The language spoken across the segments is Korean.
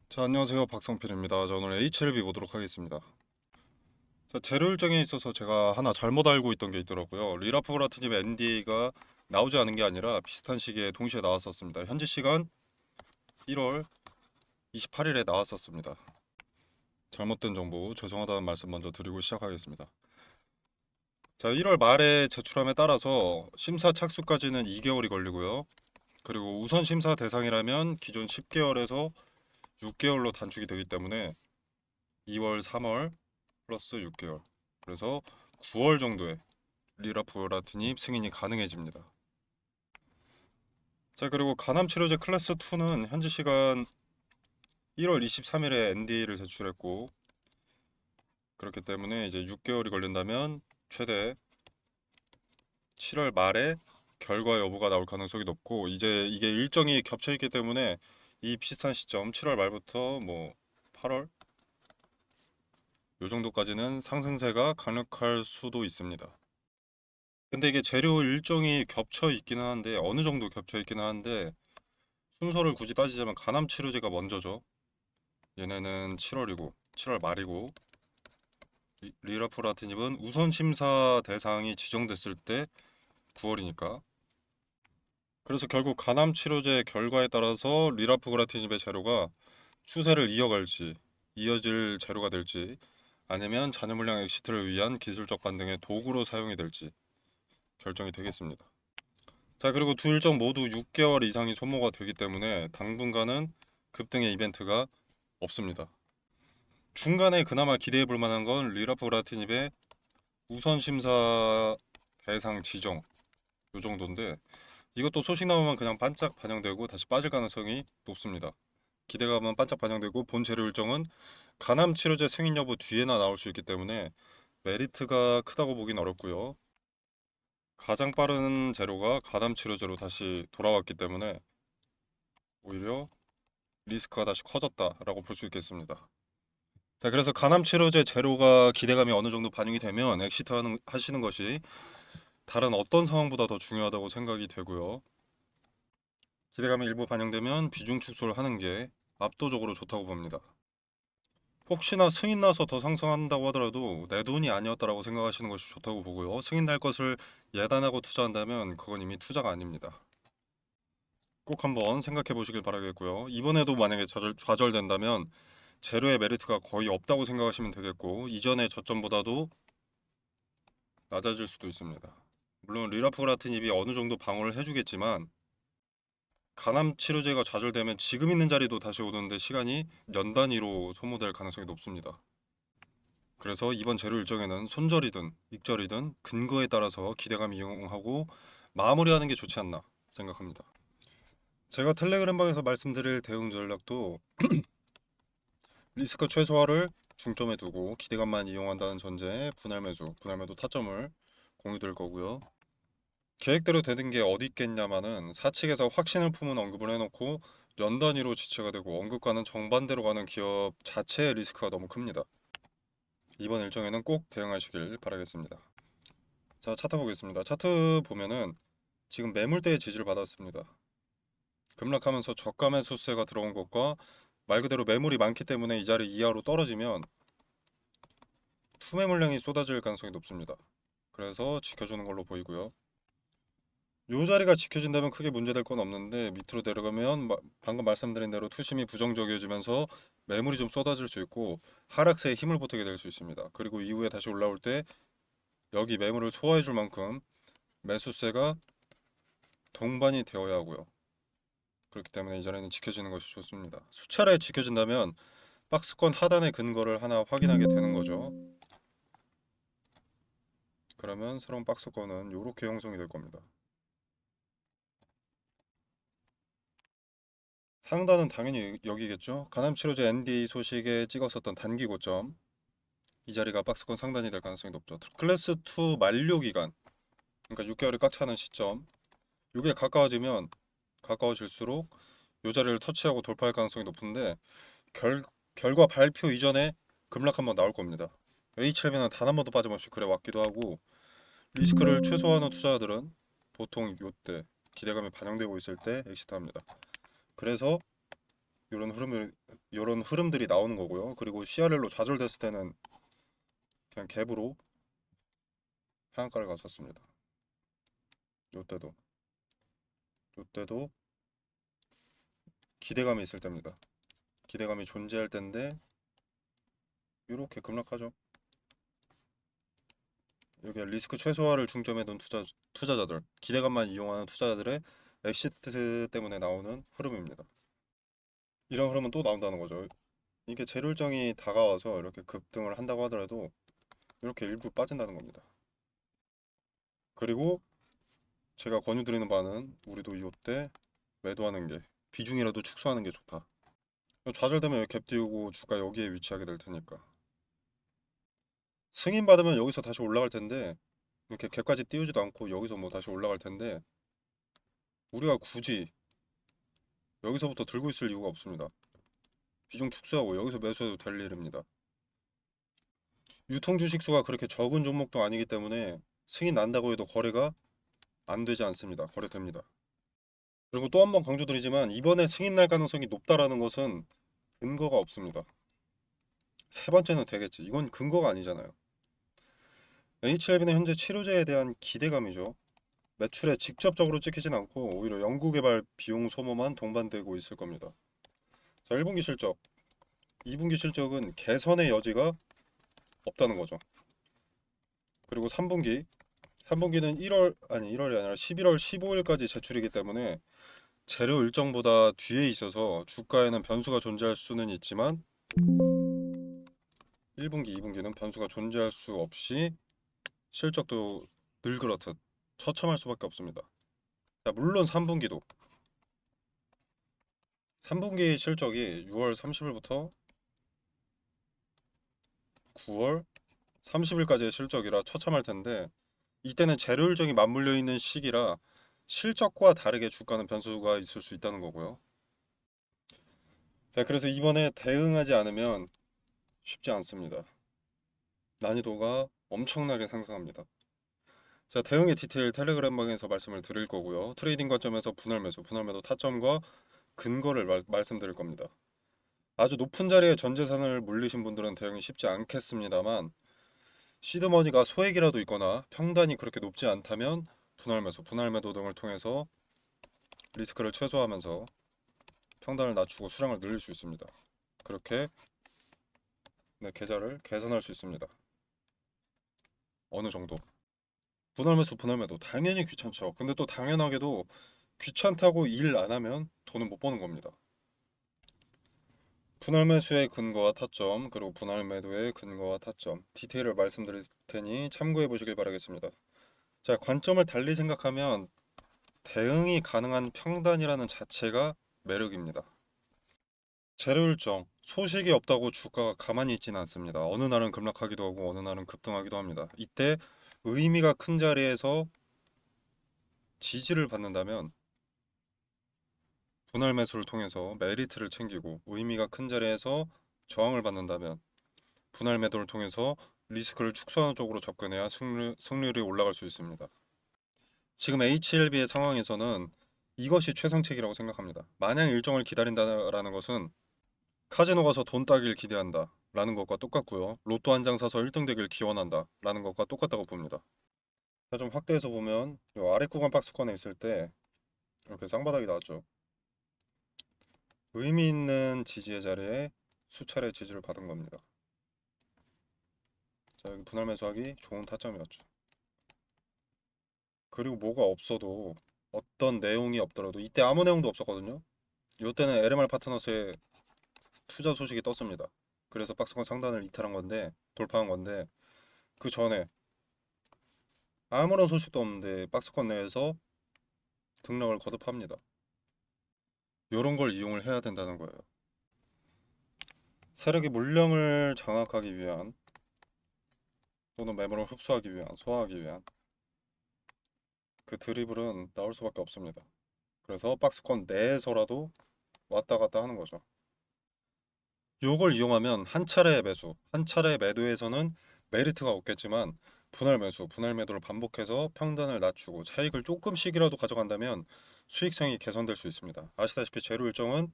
자, 안녕하세요. 박성필입니다. 자, 오늘 HLB 보도록 하겠습니다. 자, 재료 일정에 있어서 제가 하나 잘못 알고 있던 게 있더라고요. 리라프라트님 NDA가 나오지 않은 게 아니라 비슷한 시기에 동시에 나왔었습니다. 현지 시간 1월 28일에 나왔었습니다. 잘못된 정보 죄송하다는 말씀 먼저 드리고 시작하겠습니다. 자, 1월 말에 제출함에 따라서 심사 착수까지는 2개월이 걸리고요. 그리고 우선 심사 대상이라면 기존 10개월에서 6개월로 단축이 되기 때문에 2월, 3월 플러스 6개월. 그래서 9월 정도에 리라프라틴이 승인이 가능해집니다. 자, 그리고 간암 치료제 클래스 2는 현지 시간 1월 23일에 NDA를 제출했고, 그렇기 때문에 이제 6개월이 걸린다면 최대 7월 말에 결과 여부가 나올 가능성이 높고, 이제 이게 일정이 겹쳐 있기 때문에 이 비슷한 시점 7월 말부터 뭐 8월 요 정도까지는 상승세가 강력할 수도 있습니다. 근데 이게 재료 일정이 겹쳐 있기는 한데 어느 정도 겹쳐 있기는 한데 순서를 굳이 따지자면 간암 치료제가 먼저죠. 얘네는 7월이고 7월 말이고 리라프라티닙은 우선 심사 대상이 지정됐을 때 9월이니까. 그래서 결국 간암 치료제 결과에 따라서 리라프라티닙의 재료가 추세를 이어갈지 이어질 재료가 될지 아니면 잔여 물량 엑시트를 위한 기술적 반등의 도구로 사용이 될지 결정이 되겠습니다. 자, 그리고 두 일정 모두 6개월 이상이 소모가 되기 때문에 당분간은 급등의 이벤트가 없습니다. 중간에 그나마 기대해 볼 만한 건 리라프라티닙의 우선 심사 대상 지정 요 정도인데 이것도 소식 나오면 그냥 반짝 반영되고 다시 빠질 가능성이 높습니다. 기대감은 반짝 반영되고 본 재료 일정은 간암 치료제 승인 여부 뒤에나 나올 수 있기 때문에 메리트가 크다고 보긴 어렵고요. 가장 빠른 재료가 간암 치료제로 다시 돌아왔기 때문에 오히려 리스크가 다시 커졌다라고 볼 수 있겠습니다. 자, 그래서 간암 치료제 재료가 기대감이 어느 정도 반영이 되면 엑시트 하시는 것이 다른 어떤 상황보다 더 중요하다고 생각이 되고요. 기대감이 일부 반영되면 비중 축소를 하는 게 압도적으로 좋다고 봅니다. 혹시나 승인 나서 더 상승한다고 하더라도 내 돈이 아니었다라고 생각하시는 것이 좋다고 보고요. 승인 날 것을 예단하고 투자한다면 그건 이미 투자가 아닙니다. 꼭 한번 생각해 보시길 바라겠고요. 이번에도 만약에 좌절된다면 재료의 메리트가 거의 없다고 생각하시면 되겠고 이전의 저점보다도 낮아질 수도 있습니다. 물론 리라프라틴입이 어느 정도 방어를 해주겠지만 간암 치료제가 좌절되면 지금 있는 자리도 다시 오는데 시간이 년 단위로 소모될 가능성이 높습니다. 그래서 이번 재료 일정에는 손절이든 익절이든 근거에 따라서 기대감 이용하고 마무리하는 게 좋지 않나 생각합니다. 제가 텔레그램방에서 말씀드릴 대응 전략도 리스크 최소화를 중점에 두고 기대감만 이용한다는 전제에 분할 매도 타점을 공유될 거고요. 계획대로 되는 게 어디 있겠냐마는 사측에서 확신을 품은 언급을 해놓고 연 단위로 지체가 되고 언급과는 정반대로 가는 기업 자체의 리스크가 너무 큽니다. 이번 일정에는 꼭 대응하시길 바라겠습니다. 자, 차트 보겠습니다. 차트 보면은 지금 매물대의 지지를 받았습니다. 급락하면서 저가 매수세가 들어온 것과 말 그대로 매물이 많기 때문에 이 자리 이하로 떨어지면 투매 물량이 쏟아질 가능성이 높습니다. 그래서 지켜주는 걸로 보이고요. 요 자리가 지켜진다면 크게 문제될 건 없는데 밑으로 내려가면 방금 말씀드린 대로 투심이 부정적이어지면서 매물이 좀 쏟아질 수 있고 하락세에 힘을 보태게 될 수 있습니다. 그리고 이후에 다시 올라올 때 여기 매물을 소화해 줄 만큼 매수세가 동반이 되어야 하고요. 그렇기 때문에 이 자리는 지켜지는 것이 좋습니다. 수차례 지켜진다면 박스권 하단의 근거를 하나 확인하게 되는 거죠. 그러면 새로운 박스권은 이렇게 형성이 될 겁니다. 상단은 당연히 여기겠죠. 간암치료제 NDA 소식에 찍었었던 단기 고점 이 자리가 박스권 상단이 될 가능성이 높죠. 클래스 2 만료 기간 그러니까 6개월이 꽉 차는 시점 이게 가까워질수록 이 자리를 터치하고 돌파할 가능성이 높은데 결과 발표 이전에 급락 한번 나올 겁니다. H7는 단 한 번도 빠짐없이 그래 왔기도 하고 리스크를 최소화하는 투자자들은 보통 이때 기대감이 반영되고 있을 때 엑시트합니다. 그래서 이런 흐름들이 나오는 거고요. 그리고 CRL로 좌절됐을 때는 그냥 갭으로 하한가를 갔었습니다. 요때도 요때도 기대감이 있을 때입니다. 기대감이 존재할 때인데 이렇게 급락하죠. 여기 리스크 최소화를 중점에 둔 투자자들, 기대감만 이용하는 투자자들의 엑시트 때문에 나오는 흐름입니다. 이런 흐름은 또 나온다는 거죠. 이게 재료일정이 다가와서 이렇게 급등을 한다고 하더라도 이렇게 일부 빠진다는 겁니다. 그리고 제가 권유드리는 바는 우리도 이때 매도하는 게 비중이라도 축소하는 게 좋다. 좌절되면 갭 띄우고 주가 여기에 위치하게 될 테니까. 승인 받으면 여기서 다시 올라갈 텐데 이렇게 갭까지 띄우지도 않고 여기서 뭐 다시 올라갈 텐데 우리가 굳이 여기서부터 들고 있을 이유가 없습니다. 비중 축소하고 여기서 매수해도 될 일입니다. 유통 주식 수가 그렇게 적은 종목도 아니기 때문에 승인 난다고 해도 거래가 안 되지 않습니다. 거래됩니다. 그리고 또 한 번 강조드리지만 이번에 승인 날 가능성이 높다라는 것은 근거가 없습니다. 세 번째는 되겠지. 이건 근거가 아니잖아요. HLB는 현재 치료제에 대한 기대감이죠. 매출에 직접적으로 찍히진 않고 오히려 연구개발 비용 소모만 동반되고 있을 겁니다. 자, 1분기 실적, 2분기 실적은 개선의 여지가 없다는 거죠. 그리고 3분기는 1월이 아니라 11월 15일까지 제출이기 때문에 재료 일정보다 뒤에 있어서 주가에는 변수가 존재할 수는 있지만 1분기, 2분기는 변수가 존재할 수 없이 실적도 늘 그렇듯 처참할 수밖에 없습니다. 자, 물론 3분기 실적이 6월 30일부터 9월 30일까지의 실적이라 처참할 텐데 이때는 재료 일정이 맞물려 있는 시기라 실적과 다르게 주가는 변수가 있을 수 있다는 거고요. 자, 그래서 이번에 대응하지 않으면 쉽지 않습니다. 난이도가 엄청나게 상승합니다. 자, 대응의 디테일 텔레그램방에서 말씀을 드릴 거고요. 트레이딩 관점에서 분할 매도 타점과 근거를 말씀드릴 겁니다. 아주 높은 자리에 전 재산을 물리신 분들은 대응이 쉽지 않겠습니다만 시드머니가 소액이라도 있거나 평단이 그렇게 높지 않다면 분할 매도 등을 통해서 리스크를 최소화하면서 평단을 낮추고 수량을 늘릴 수 있습니다. 그렇게 네, 계좌를 개선할 수 있습니다. 어느 정도. 분할 매도 당연히 귀찮죠. 근데 또 당연하게도 귀찮다고 일 안 하면 돈은 못 버는 겁니다. 분할 매수의 근거와 타점, 그리고 분할 매도의 근거와 타점, 디테일을 말씀드릴 테니 참고해 보시길 바라겠습니다. 자, 관점을 달리 생각하면 대응이 가능한 평단이라는 자체가 매력입니다. 재료 일정, 소식이 없다고 주가가 가만히 있지는 않습니다. 어느 날은 급락하기도 하고 어느 날은 급등하기도 합니다. 이때 의미가 큰 자리에서 지지를 받는다면 분할 매수를 통해서 메리트를 챙기고 의미가 큰 자리에서 저항을 받는다면 분할 매도를 통해서 리스크를 축소하는 쪽으로 접근해야 승률이 올라갈 수 있습니다. 지금 HLB의 상황에서는 이것이 최상책이라고 생각합니다. 마냥 일정을 기다린다라는 것은 카지노 가서 돈 따길 기대한다 라는 것과 똑같고요. 로또 한 장 사서 1등 되길 기원한다 라는 것과 똑같다고 봅니다. 자, 좀 확대해서 보면 이 아래 구간 박스권에 있을 때 이렇게 쌍바닥이 나왔죠. 의미 있는 지지의 자리에 수차례 지지를 받은 겁니다. 자, 여기 분할 매수하기 좋은 타점이었죠. 그리고 뭐가 없어도 어떤 내용이 없더라도 이때 아무 내용도 없었거든요. 이때는 LMR 파트너스의 투자 소식이 떴습니다. 그래서 박스권 상단을 이탈한 건데 돌파한 건데 그 전에 아무런 소식도 없는데 박스권 내에서 등락을 거듭합니다. 이런 걸 이용을 해야 된다는 거예요. 세력의 물량을 장악하기 위한 또는 매물을 흡수하기 위한 소화하기 위한 그 드리블은 나올 수밖에 없습니다. 그래서 박스권 내에서라도 왔다 갔다 하는 거죠. 요걸 이용하면 한 차례 매수, 한 차례 매도에서는 메리트가 없겠지만 분할 매수, 분할 매도를 반복해서 평단을 낮추고 차익을 조금씩이라도 가져간다면 수익성이 개선될 수 있습니다. 아시다시피 재료 일정은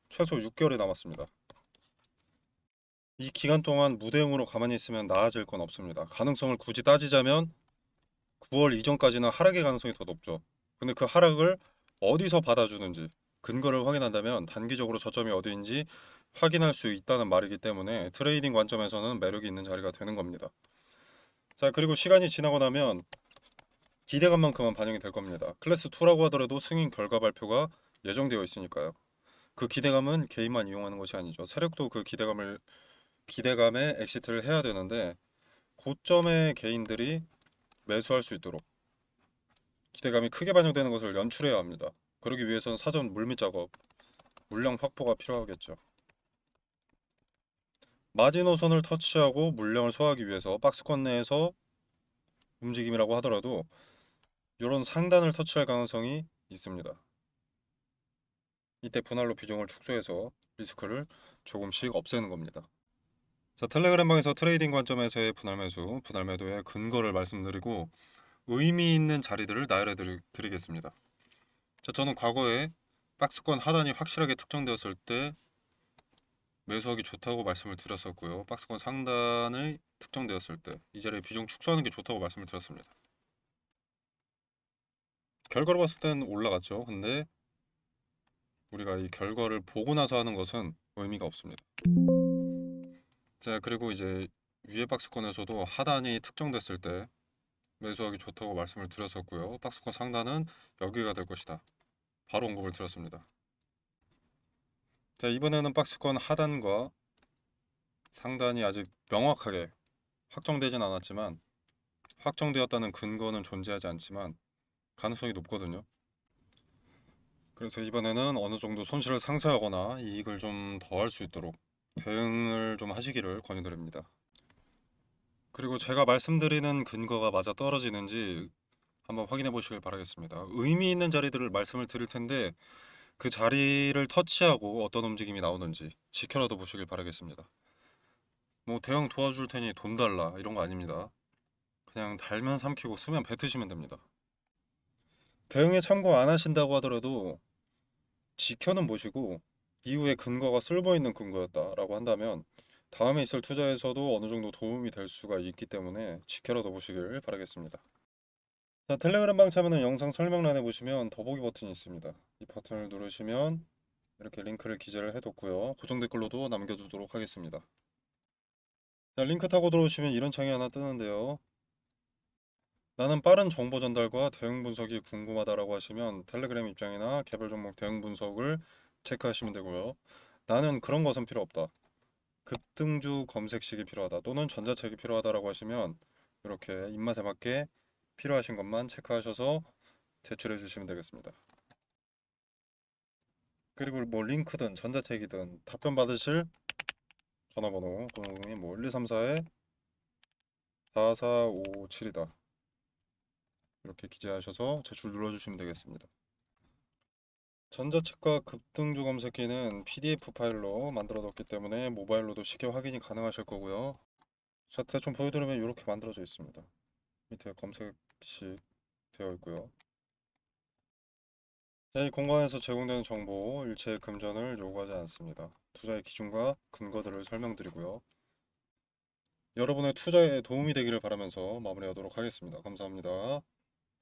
최소 6개월이 남았습니다. 이 기간 동안 무대응으로 가만히 있으면 나아질 건 없습니다. 가능성을 굳이 따지자면 9월 이전까지는 하락의 가능성이 더 높죠. 근데 그 하락을 어디서 받아주는지 근거를 확인한다면 단기적으로 저점이 어디인지 확인할 수 있다는 말이기 때문에 트레이딩 관점에서는 매력이 있는 자리가 되는 겁니다. 자, 그리고 시간이 지나고 나면 기대감만큼은 반영이 될 겁니다. 클래스 2라고 하더라도 승인 결과 발표가 예정되어 있으니까요. 그 기대감은 개인만 이용하는 것이 아니죠. 세력도 그 기대감에 엑시트를 해야 되는데 고점의 개인들이 매수할 수 있도록 기대감이 크게 반영되는 것을 연출해야 합니다. 그러기 위해서는 사전 물밑 작업, 물량 확보가 필요하겠죠. 마지노선을 터치하고 물량을 소화하기 위해서 박스권 내에서 움직임이라고 하더라도 이런 상단을 터치할 가능성이 있습니다. 이때 분할로 비중을 축소해서 리스크를 조금씩 없애는 겁니다. 자, 텔레그램 방에서 트레이딩 관점에서의 분할 매수, 분할 매도의 근거를 말씀드리고 의미 있는 자리들을 나열해 드리겠습니다. 자, 저는 과거에 박스권 하단이 확실하게 특정되었을 때 매수하기 좋다고 말씀을 드렸었고요. 박스권 상단이 특정되었을 때 이 자리에 비중 축소하는 게 좋다고 말씀을 드렸습니다. 결과로 봤을 땐 올라갔죠. 근데 우리가 이 결과를 보고 나서 하는 것은 의미가 없습니다. 자, 그리고 이제 위에 박스권에서도 하단이 특정됐을 때 매수하기 좋다고 말씀을 드렸었고요. 박스권 상단은 여기가 될 것이다. 바로 언급을 드렸습니다. 자, 이번에는 박스권 하단과 상단이 아직 명확하게 확정되진 않았지만 확정되었다는 근거는 존재하지 않지만 가능성이 높거든요. 그래서 이번에는 어느 정도 손실을 상쇄하거나 이익을 좀 더 할 수 있도록 대응을 좀 하시기를 권유드립니다. 그리고 제가 말씀드리는 근거가 맞아 떨어지는지 한번 확인해 보시길 바라겠습니다. 의미 있는 자리들을 말씀을 드릴 텐데 그 자리를 터치하고 어떤 움직임이 나오는지 지켜라도 보시길 바라겠습니다. 뭐 대응 도와줄 테니 돈 달라 이런 거 아닙니다. 그냥 달면 삼키고 쓰면 뱉으시면 됩니다. 대응에 참고 안 하신다고 하더라도 지켜는 보시고 이후에 근거가 쓸모있는 근거였다라고 한다면 다음에 있을 투자에서도 어느 정도 도움이 될 수가 있기 때문에 지켜라도 보시길 바라겠습니다. 자, 텔레그램 방 참여는 영상 설명란에 보시면 더보기 버튼이 있습니다. 이 버튼을 누르시면 이렇게 링크를 기재를 해뒀고요. 고정 댓글로도 남겨두도록 하겠습니다. 자, 링크 타고 들어오시면 이런 창이 하나 뜨는데요. 나는 빠른 정보 전달과 대응 분석이 궁금하다라고 하시면 텔레그램 입장이나 개별 종목 대응 분석을 체크하시면 되고요. 나는 그런 것은 필요 없다. 급등주 검색식이 필요하다 또는 전자책이 필요하다라고 하시면 이렇게 입맛에 맞게 필요하신 것만 체크하셔서 제출해 주시면 되겠습니다. 그리고 뭐 링크든 전자책이든 답변 받으실 전화번호 002-1234에 4457이다. 이렇게 기재하셔서 제출 눌러주시면 되겠습니다. 전자책과 급등주 검색기는 PDF 파일로 만들어뒀기 때문에 모바일로도 쉽게 확인이 가능하실 거고요. 자, 대충 보여드리면 이렇게 만들어져 있습니다. 밑에 검색식 되어 있고요. 자, 이 공간에서 제공되는 정보 일체 금전을 요구하지 않습니다. 투자의 기준과 근거들을 설명드리고요. 여러분의 투자에 도움이 되기를 바라면서 마무리하도록 하겠습니다. 감사합니다.